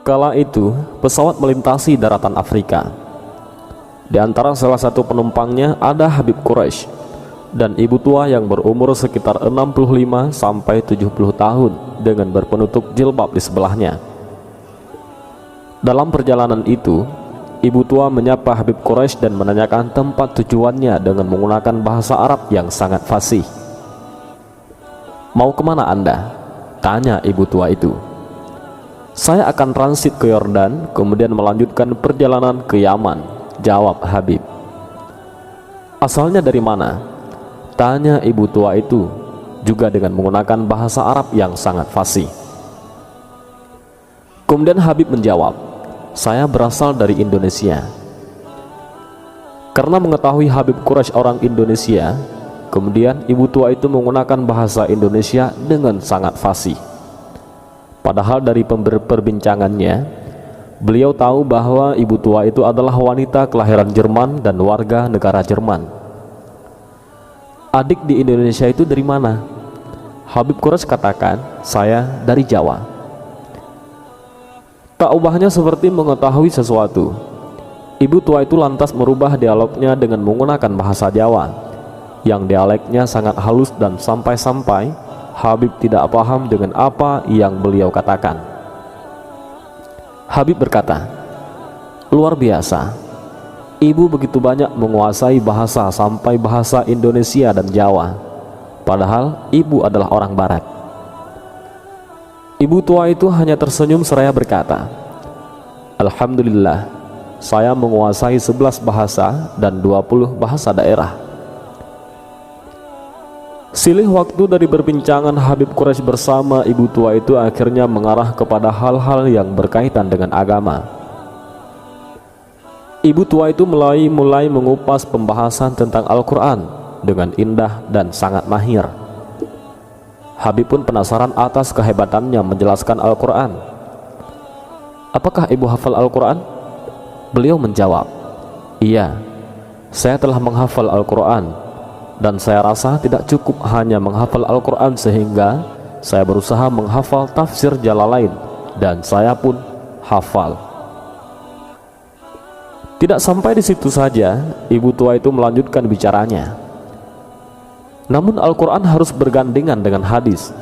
Kala itu, pesawat melintasi daratan Afrika. Di antara salah satu penumpangnya ada Habib Quraisy dan ibu tua yang berumur sekitar 65 sampai 70 tahun dengan berpenutup jilbab di sebelahnya. Dalam perjalanan itu, ibu tua menyapa Habib Quraisy dan menanyakan tempat tujuannya dengan menggunakan bahasa Arab yang sangat fasih. "Mau kemana Anda?" tanya ibu tua itu. "Saya akan transit ke Yordan, kemudian melanjutkan perjalanan ke Yaman," jawab Habib. "Asalnya dari mana?" tanya ibu tua itu, juga dengan menggunakan bahasa Arab yang sangat fasih. Kemudian Habib menjawab, "Saya berasal dari Indonesia." Karena mengetahui Habib Quraisy orang Indonesia, kemudian ibu tua itu menggunakan bahasa Indonesia dengan sangat fasih. Padahal dari perbincangannya, beliau tahu bahwa ibu tua itu adalah wanita kelahiran Jerman dan warga negara Jerman. "Adik di Indonesia itu dari mana?" Habib Quraisy katakan, "Saya dari Jawa." Tak ubahnya seperti mengetahui sesuatu, ibu tua itu lantas merubah dialognya dengan menggunakan bahasa Jawa, yang dialeknya sangat halus dan sampai-sampai Habib tidak paham dengan apa yang beliau katakan. Habib berkata, "Luar biasa, ibu begitu banyak menguasai bahasa sampai bahasa Indonesia dan Jawa, padahal ibu adalah orang Barat." Ibu tua itu hanya tersenyum seraya berkata, "Alhamdulillah, saya menguasai 11 bahasa dan 20 bahasa daerah." Silih waktu dari perbincangan Habib Quraisy bersama ibu tua itu akhirnya mengarah kepada hal-hal yang berkaitan dengan agama. Ibu tua itu mulai mengupas pembahasan tentang Al-Quran dengan indah dan sangat mahir. Habib pun penasaran atas kehebatannya menjelaskan Al-Quran. "Apakah ibu hafal Al-Quran?" Beliau menjawab, "Iya, saya telah menghafal Al-Quran. Dan saya rasa tidak cukup hanya menghafal Al-Quran, sehingga saya berusaha menghafal tafsir Jalalain, dan saya pun hafal." Tidak sampai di situ saja, ibu tua itu melanjutkan bicaranya. "Namun Al-Quran harus bergandengan dengan hadis,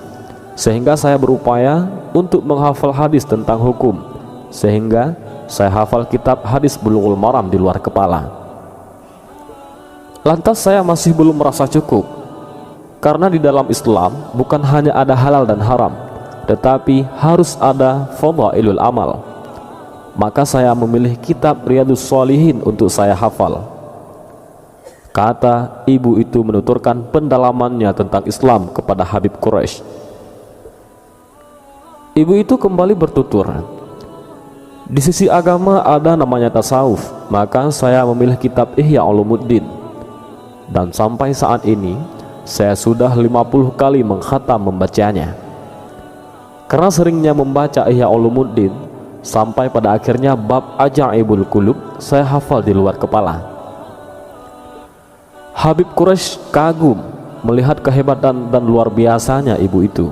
sehingga saya berupaya untuk menghafal hadis tentang hukum, sehingga saya hafal kitab hadis Bulughul Maram di luar kepala. Lantas saya masih belum merasa cukup, karena di dalam Islam bukan hanya ada halal dan haram, tetapi harus ada fadhailul amal. Maka saya memilih kitab Riyadhus Shalihin untuk saya hafal." Kata ibu itu menuturkan pendalamannya tentang Islam kepada Habib Quraisy. Ibu itu kembali bertutur, "Di sisi agama ada namanya tasawuf, maka saya memilih kitab Ihya Ulumuddin. Dan sampai saat ini saya sudah 50 kali mengkhatam membacanya. Karena seringnya membaca Ihya Ulumuddin, sampai pada akhirnya bab Ajaibul Qulub saya hafal di luar kepala." Habib Quraisy kagum melihat kehebatan dan luar biasanya ibu itu.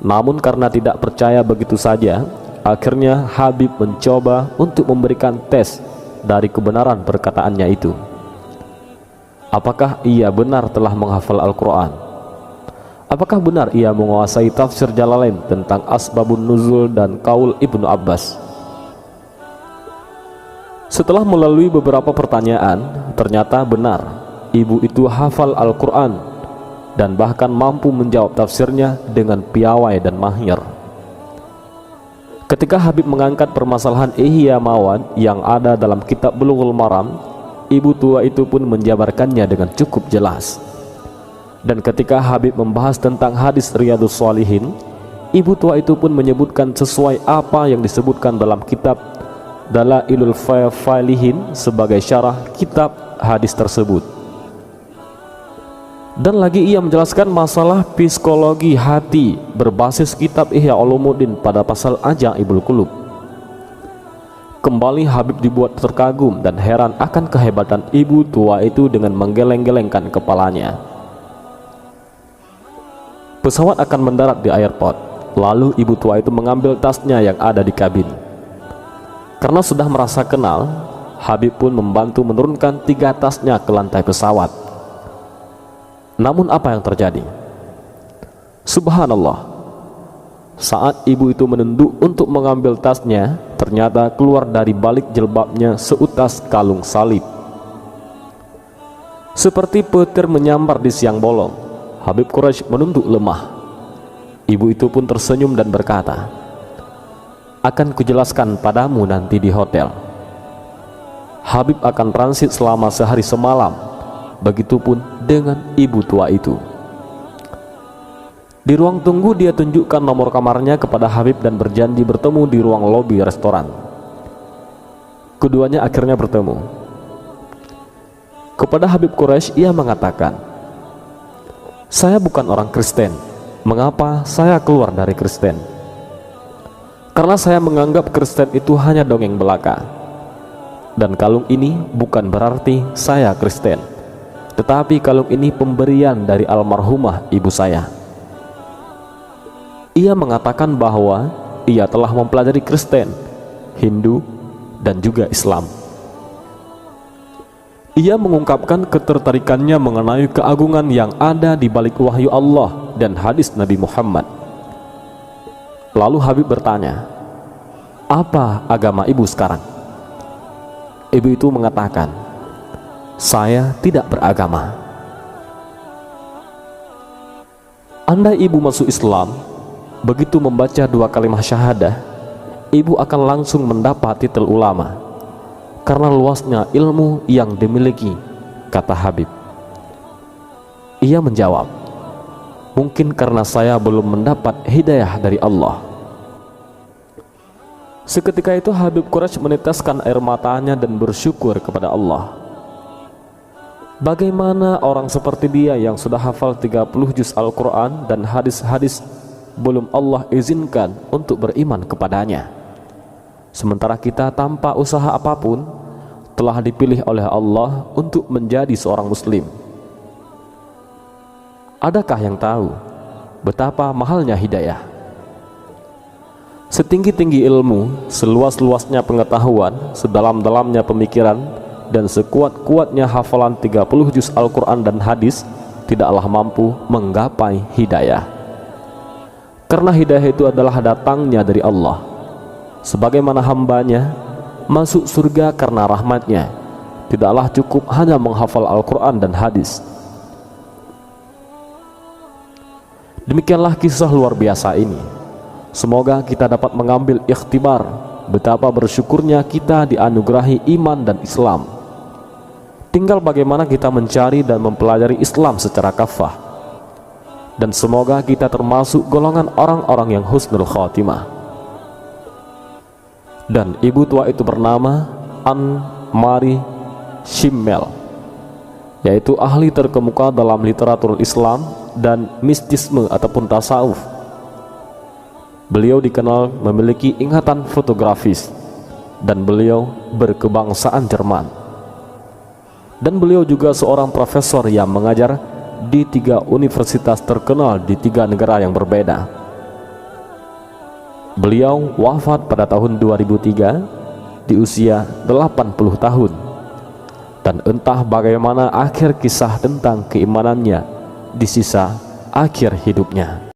Namun karena tidak percaya begitu saja, akhirnya Habib mencoba untuk memberikan tes dari kebenaran perkataannya itu. Apakah ia benar telah menghafal Al-Quran? Apakah benar ia menguasai tafsir Jalalain tentang Asbabun Nuzul dan Qaul Ibnu Abbas? Setelah melalui beberapa pertanyaan, ternyata benar ibu itu hafal Al-Quran dan bahkan mampu menjawab tafsirnya dengan piawai dan mahir. Ketika Habib mengangkat permasalahan Ihya Mawad yang ada dalam kitab Bulughul Maram, ibu tua itu pun menjabarkannya dengan cukup jelas. Dan ketika Habib membahas tentang hadis Riyadhus Shalihin, ibu tua itu pun menyebutkan sesuai apa yang disebutkan dalam kitab Dalailul Falihin sebagai syarah kitab hadis tersebut. Dan lagi ia menjelaskan masalah psikologi hati berbasis kitab Ihya Ulumuddin pada pasal Ajaibul Qulub. Kembali Habib dibuat terkagum dan heran akan kehebatan ibu tua itu dengan menggeleng-gelengkan kepalanya. Pesawat akan mendarat di airport. Lalu ibu tua itu mengambil tasnya yang ada di kabin. Karena sudah merasa kenal, Habib pun membantu menurunkan 3 tasnya ke lantai pesawat. Namun apa yang terjadi? Subhanallah, saat ibu itu menunduk untuk mengambil tasnya, ternyata keluar dari balik jilbabnya seutas kalung salib. Seperti petir menyambar di siang bolong, Habib Quraisy menunduk lemah. Ibu itu pun tersenyum dan berkata, "Akan kujelaskan padamu nanti di hotel." Habib akan transit selama sehari semalam. Begitupun dengan ibu tua itu. Di ruang tunggu dia tunjukkan nomor kamarnya kepada Habib dan berjanji bertemu di ruang lobi restoran. Keduanya akhirnya bertemu. Kepada Habib Quraisy ia mengatakan, "Saya bukan orang Kristen. Mengapa saya keluar dari Kristen? Karena saya menganggap Kristen itu hanya dongeng belaka. Dan kalung ini bukan berarti saya Kristen, tetapi kalung ini pemberian dari almarhumah ibu saya." Ia mengatakan bahwa ia telah mempelajari Kristen, Hindu, dan juga Islam. Ia mengungkapkan ketertarikannya mengenai keagungan yang ada di balik wahyu Allah dan hadis Nabi Muhammad. Lalu Habib bertanya, "Apa agama ibu sekarang?" Ibu itu mengatakan, "Saya tidak beragama." Andai ibu masuk Islam, begitu membaca 2 kalimat syahadah, ibu akan langsung mendapat titel ulama karena luasnya ilmu yang dimiliki, kata Habib. Ia menjawab, "Mungkin karena saya belum mendapat hidayah dari Allah." Seketika itu Habib Quraisy meneteskan air matanya dan bersyukur kepada Allah. Bagaimana orang seperti dia yang sudah hafal 30 juz Al-Quran dan hadis-hadis belum Allah izinkan untuk beriman kepadanya, sementara kita tanpa usaha apapun telah dipilih oleh Allah untuk menjadi seorang muslim? Adakah yang tahu betapa mahalnya hidayah? Setinggi-tinggi ilmu, seluas-luasnya pengetahuan, sedalam-dalamnya pemikiran, dan sekuat-kuatnya hafalan 30 juz Al-Quran dan hadis tidaklah mampu menggapai hidayah. Karena hidayah itu adalah datangnya dari Allah. Sebagaimana hambanya masuk surga karena rahmatnya, tidaklah cukup hanya menghafal Al-Quran dan hadis. Demikianlah kisah luar biasa ini. Semoga kita dapat mengambil ikhtibar betapa bersyukurnya kita dianugerahi iman dan Islam. Tinggal bagaimana kita mencari dan mempelajari Islam secara kafah. Dan semoga kita termasuk golongan orang-orang yang husnul khatimah. Dan ibu tua itu bernama An-Mari Shimmel, yaitu ahli terkemuka dalam literatur Islam dan mistisme ataupun tasawuf. Beliau dikenal memiliki ingatan fotografis dan beliau berkebangsaan Jerman. Dan beliau juga seorang profesor yang mengajar di 3 universitas terkenal di 3 negara yang berbeda. Beliau wafat pada tahun 2003 di usia 80 tahun. Dan entah bagaimana akhir kisah tentang keimanannya di sisa akhir hidupnya.